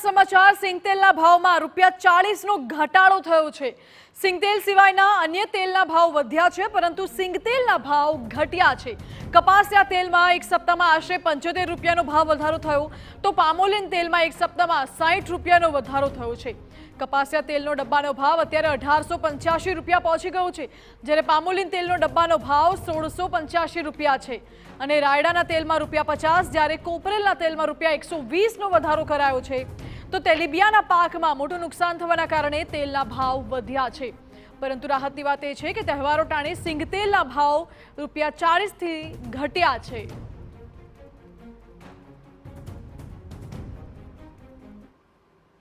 સમાચાર સિંગતેલના ભાવમાં ₹40 નો ઘટાડો થયો છે। સિંગતેલ સિવાયના અન્ય તેલના ભાવ વધ્યા છે, પરંતુ સિંગતેલના ભાવ ઘટ્યા છે। કપાસિયા તેલમાં એક સપ્તાહમાં આશરે ₹75 નો ભાવ વધારો થયો, તો પામોલિન તેલમાં એક સપ્તાહમાં ₹60 નો વધારો થયો છે। કપાસિયા તેલનો ડબ્બાનો ભાવ અત્યારે ₹1885 પહોંચી ગયો છે, જ્યારે પામોલિન તેલનો ડબ્બાનો ભાવ ₹1685 છે અને રાયડાના તેલમાં ₹50, જ્યારે કોપરેલના તેલમાં ₹120 નો વધારો કરાયો છે। તો તેલીબિયાના પાકમાં મોટું નુકસાન થવાના કારણે તેલના ભાવ વધ્યા છે, પરંતુ રાહતની વાત એ છે કે તહેવારો ટાણે સિંગતેલના ભાવ ₹40 થી ઘટ્યા છે।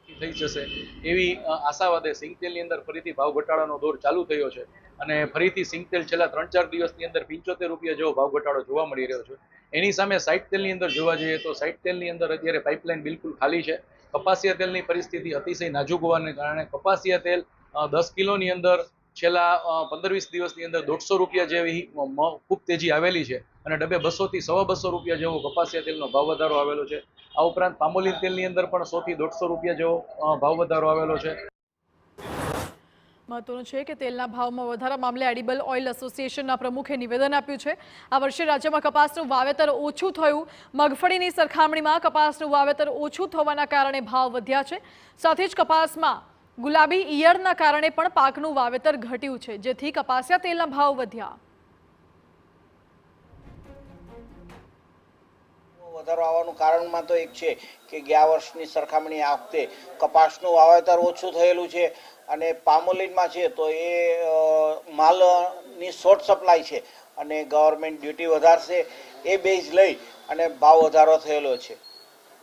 થઈ જશે એવી આશાવાદે સિંગતેલની અંદર ફરીથી ભાવ ઘટાડાનો દોર ચાલુ થયો છે અને ફરીથી સિંગતેલ છેલ્લા 3-4 દિવસની અંદર ₹75 જેવો ભાવ ઘટાડો જોવા મળી રહ્યો છે। એની સામે સાઇડ તેલની અંદર જોવા જઈએ તો સાઇડ તેલની અંદર અત્યારે પાઇપલાઇન બિલકુલ ખાલી છે। કપાસિયા તેલની પરિસ્થિતિ અતિશય નાજુક હોવાને કારણે કપાસિયા તેલ 10 કિલોની અંદર છેલ્લા 15-20 દિવસની અંદર ₹150 જેવી ખૂબ તેજી આવેલી છે અને ડબ્બે 200 થી ₹225 જેવો કપાસિયા તેલનો ભાવ વધારો આવેલો છે। આ ઉપરાંત પામોલિન તેલની અંદર પણ ₹100 થી ₹150 જેવો ભાવ વધારો આવેલો છે। મહત્વનું છે કે તેલના ભાવમાં વધારા મામલે એડિબલ ઓઇલ એસોસિએશનના પ્રમુખે નિવેદન આપ્યું છે। આ વર્ષે રાજ્યમાં કપાસનું વાવેતર ઓછું થયું, મગફળીની સરખામણીમાં કપાસનું વાવેતર ઓછું થવાના કારણે ભાવ વધ્યા છે। સાથે જ કપાસમાં ગુલાબી ઈયળના કારણે પણ પાકનું વાવેતર ઘટ્યું છે, જેથી કપાસિયા તેલના ભાવ વધ્યા। વધારો આવવાનું કારણમાં તો એક છે કે ગયા વર્ષની સરખામણી આ વખતે કપાસનું વાવેતર ઓછું થયેલું છે અને પામોલિનમાં છે તો એ માલની શોર્ટ સપ્લાય છે અને ગવર્મેન્ટ ડ્યુટી વધારશે, એ બેઝ લઈ અને ભાવ વધારો થયેલો છે।